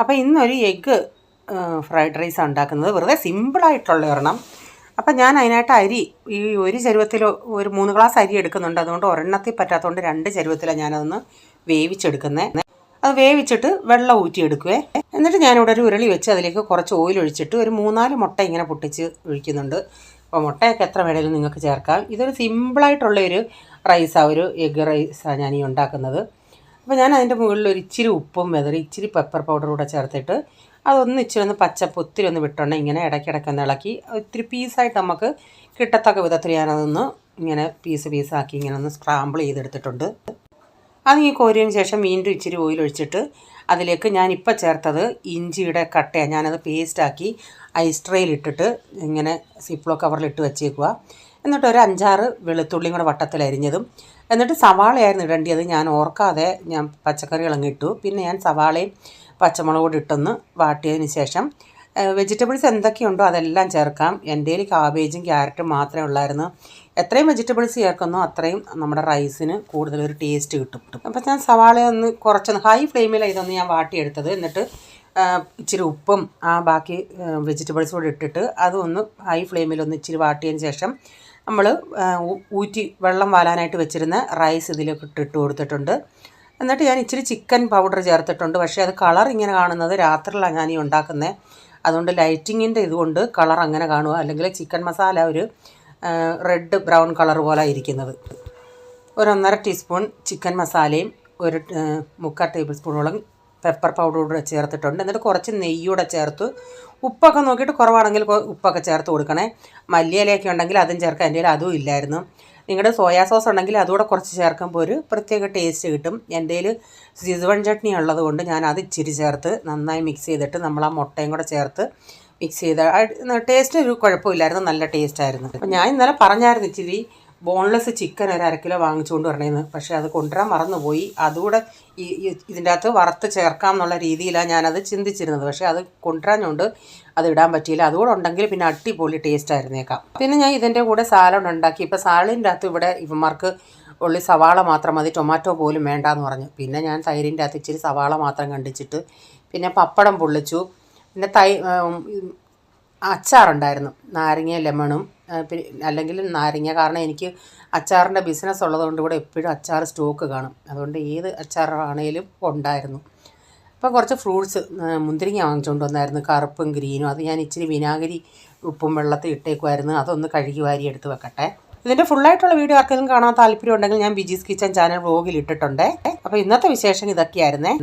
അപ്പോൾ ഇന്നൊരു egg fried റൈസാണ് ഉണ്ടാക്കുന്നത്. വെറുതെ സിമ്പിളായിട്ടുള്ള ഒരെണ്ണം. അപ്പം ഞാൻ അതിനായിട്ട് അരി ഈ ഒരു ചരുവത്തിൽ ഒരു 3 ഗ്ലാസ് അരി എടുക്കുന്നുണ്ട്. അതുകൊണ്ട് ഒരെണ്ണത്തിൽ പറ്റാത്തതുകൊണ്ട് 2 ചരുവത്തിലാണ് ഞാനതൊന്ന് വേവിച്ചെടുക്കുന്നത്. അത് വേവിച്ചിട്ട് വെള്ളം ഊറ്റിയെടുക്കുവേ. എന്നിട്ട് ഞാനിവിടെ ഒരു ഉരുളി വെച്ച് അതിലേക്ക് കുറച്ച് ഓയിൽ ഒഴിച്ചിട്ട് ഒരു 3-4 മുട്ട ഇങ്ങനെ പൊട്ടിച്ച് ഒഴിക്കുന്നുണ്ട്. അപ്പോൾ മുട്ടയൊക്കെ എത്ര വേണേലും നിങ്ങൾക്ക് ചേർക്കാം. ഇതൊരു സിമ്പിളായിട്ടുള്ളൊരു റൈസാണ്, ഒരു എഗ്ഗ് റൈസാണ് ഞാൻ ഈ ഉണ്ടാക്കുന്നത്. അപ്പോൾ ഞാൻ അതിൻ്റെ മുകളിൽ ഒരു ഇച്ചിരി ഉപ്പും വെതറി ഇച്ചിരി പെപ്പർ പൗഡർ കൂടെ ചേർത്തിട്ട് അതൊന്ന് ഇച്ചിരി ഒന്ന് പച്ചപ്പ് ഒത്തിരി ഒന്ന് വിട്ടോണ്ട് ഇങ്ങനെ ഇടയ്ക്കിടയ്ക്കൊന്ന് ഇളക്കി ഒത്തിരി പീസായിട്ട് നമുക്ക് കിട്ടത്തക്ക വിധത്തിൽ ഞാനതൊന്ന് ഇങ്ങനെ പീസാക്കി ഇങ്ങനെ ഒന്ന് സ്ക്രാമ്പിൾ ചെയ്തെടുത്തിട്ടുണ്ട്. അത് ഈ കോരിയതിന് ശേഷം വീണ്ടും ഇച്ചിരി ഓയിൽ ഒഴിച്ചിട്ട് അതിലേക്ക് ഞാനിപ്പോൾ ചേർത്തത് ഇഞ്ചിയുടെ കട്ടയാണ്. ഞാനത് പേസ്റ്റാക്കി ഐസ് ട്രേയിലിട്ടിട്ട് ഇങ്ങനെ സിപ്ലോ കവറിലിട്ട് വെച്ചേക്കുക. എന്നിട്ട് ഒരു 5-6 വെളുത്തുള്ളിയും കൂടെ വട്ടത്തിൽ അരിഞ്ഞതും, എന്നിട്ട് സവാളയായിരുന്നു ഇടേണ്ടത്. ഞാൻ ഓർക്കാതെ ഞാൻ പച്ചക്കറികളങ്ങ് ഇട്ടു. പിന്നെ ഞാൻ സവാളയും പച്ചമുളക് കൂടി ഇട്ടൊന്ന് വാട്ടിയതിന് ശേഷം വെജിറ്റബിൾസ് എന്തൊക്കെയുണ്ടോ അതെല്ലാം ചേർക്കാം. എൻ്റെ കയ്യിൽ കാബേജും ക്യാരറ്റും മാത്രമേ ഉള്ളായിരുന്നു. എത്രയും വെജിറ്റബിൾസ് ചേർക്കുന്നോ അത്രയും നമ്മുടെ റൈസിന് കൂടുതലൊരു ടേസ്റ്റ് കിട്ടും. അപ്പോൾ ഞാൻ സവാളയൊന്ന് കുറച്ചൊന്ന് ഹൈ ഫ്ലെയിമിലാണ് ഇതൊന്ന് ഞാൻ വാട്ടിയെടുത്തത്. എന്നിട്ട് ഇച്ചിരി ഉപ്പും ബാക്കി വെജിറ്റബിൾസ് കൂടി ഇട്ടിട്ട് അതൊന്ന് ഹൈ ഫ്ലെയിമിലൊന്ന് ഇച്ചിരി വാട്ടിയതിന് ശേഷം നമ്മൾ ഊറ്റി വെള്ളം വാലാനായിട്ട് വെച്ചിരുന്ന റൈസ് ഇതിലേക്ക് ഇട്ട് കൊടുത്തിട്ടുണ്ട്. എന്നിട്ട് ഞാൻ ഇച്ചിരി ചിക്കൻ പൗഡർ ചേർത്തിട്ടുണ്ട്. പക്ഷേ അത് കളർ ഇങ്ങനെ കാണുന്നത് രാത്രിയിലാണ് ഞാൻ ഈ ഉണ്ടാക്കുന്നത്. അതുകൊണ്ട് ലൈറ്റിങ്ങിൻ്റെ ഇതുകൊണ്ട് കളർ അങ്ങനെ കാണുക. അല്ലെങ്കിൽ ചിക്കൻ മസാല ഒരു റെഡ് ബ്രൗൺ കളർ പോലെ ഇരിക്കുന്നത്. ഒരു 1.5 ടീസ്പൂൺ ചിക്കൻ മസാലയും ഒരു 3/4 ടേബിൾ സ്പൂണോളം പെപ്പർ പൗഡർ കൂടെ ചേർത്തിട്ടുണ്ട്. എന്നിട്ട് കുറച്ച് നെയ്യൂടെ ചേർത്ത് ഉപ്പൊക്കെ നോക്കിയിട്ട് കുറവാണെങ്കിൽ ഉപ്പൊക്കെ ചേർത്ത് കൊടുക്കണേ. മല്ലിയിലയൊക്കെ ഉണ്ടെങ്കിൽ അതും ചേർക്കാം. എൻ്റെ കയ്യിൽ അതും ഇല്ലായിരുന്നു. നിങ്ങളുടെ സോയാ സോസ് ഉണ്ടെങ്കിൽ അതുകൂടെ കുറച്ച് ചേർക്കുമ്പോൾ ഒരു പ്രത്യേക ടേസ്റ്റ് കിട്ടും. എൻ്റെ കയ്യിൽ സിസവൺ ചട്നി ഉള്ളത് കൊണ്ട് ഞാൻ അത് ഇച്ചിരി ചേർത്ത് നന്നായി മിക്സ് ചെയ്തിട്ട് നമ്മൾ ആ മുട്ടയും കൂടെ ചേർത്ത് മിക്സ് ചെയ്ത് ടേസ്റ്റ് ഒരു കുഴപ്പമില്ലായിരുന്നു, നല്ല ടേസ്റ്റായിരുന്നു. അപ്പോൾ ഞാൻ ഇന്നലെ പറഞ്ഞായിരുന്നു ഇച്ചിരി ബോൺലെസ് ചിക്കൻ ഒരു 1/2 കിലോ വാങ്ങിച്ചുകൊണ്ട് വരണമെന്ന്. പക്ഷേ അത് കൊണ്ടുവരാൻ മറന്നുപോയി. അതുകൂടെ ഇതിൻ്റെ അകത്ത് വറുത്ത് ചേർക്കാം എന്നുള്ള രീതിയിലാണ് ഞാനത് ചിന്തിച്ചിരുന്നത്. പക്ഷേ അത് കൊണ്ടുവരാഞ്ഞുകൊണ്ട് അത് ഇടാൻ പറ്റിയില്ല. അതുകൂടെ ഉണ്ടെങ്കിൽ പിന്നെ അടിപൊളി ടേസ്റ്റ് ആയിരുന്നേക്കാം. പിന്നെ ഞാൻ ഇതിൻ്റെ കൂടെ സാലഡ് ഉണ്ടാക്കി. ഇപ്പോൾ സാലഡിൻ്റെ അകത്ത് ഇവിടെ ഇവന്മാർക്ക് ഉള്ളി സവാള മാത്രം മതി, ടൊമാറ്റോ പോലും വേണ്ടാന്ന് പറഞ്ഞു. പിന്നെ ഞാൻ തൈരിൻ്റെ അകത്ത് ഇച്ചിരി സവാള മാത്രം കണ്ടിച്ചിട്ട് പിന്നെ പപ്പടം പൊള്ളിച്ചു. പിന്നെ അച്ചാറുണ്ടായിരുന്നു, നാരങ്ങ ലെമണും അല്ലെങ്കിൽ നാരങ്ങ. കാരണം എനിക്ക് അച്ചാറിൻ്റെ ബിസിനസ് ഉള്ളതുകൊണ്ട് ഇവിടെ എപ്പോഴും അച്ചാർ സ്റ്റോക്ക് കാണും. അതുകൊണ്ട് ഏത് അച്ചാറാണേലും ഉണ്ടായിരുന്നു. അപ്പോൾ കുറച്ച് ഫ്രൂട്ട്സ് മുന്തിരിങ്ങ വാങ്ങിച്ചുകൊണ്ട് വന്നായിരുന്നു, കറുപ്പും ഗ്രീനും. അത് ഞാൻ ഇച്ചിരി വിനാഗിരി ഉപ്പും വെള്ളത്തിൽ ഇട്ടേക്കുമായിരുന്നു. അതൊന്ന് കഴുകി വാരി എടുത്ത് വെക്കട്ടെ. ഇതിൻ്റെ ഫുള്ളായിട്ടുള്ള വീഡിയോ ആർക്കെങ്കിലും കാണാൻ താല്പര്യം ഉണ്ടെങ്കിൽ ഞാൻ ബിജീസ് കിച്ചൻ ചാനൽ വ്ലോഗിൽ ഇട്ടിട്ടുണ്ട്. അപ്പോൾ ഇന്നത്തെ വിശേഷം ഇതൊക്കെയായിരുന്നേ.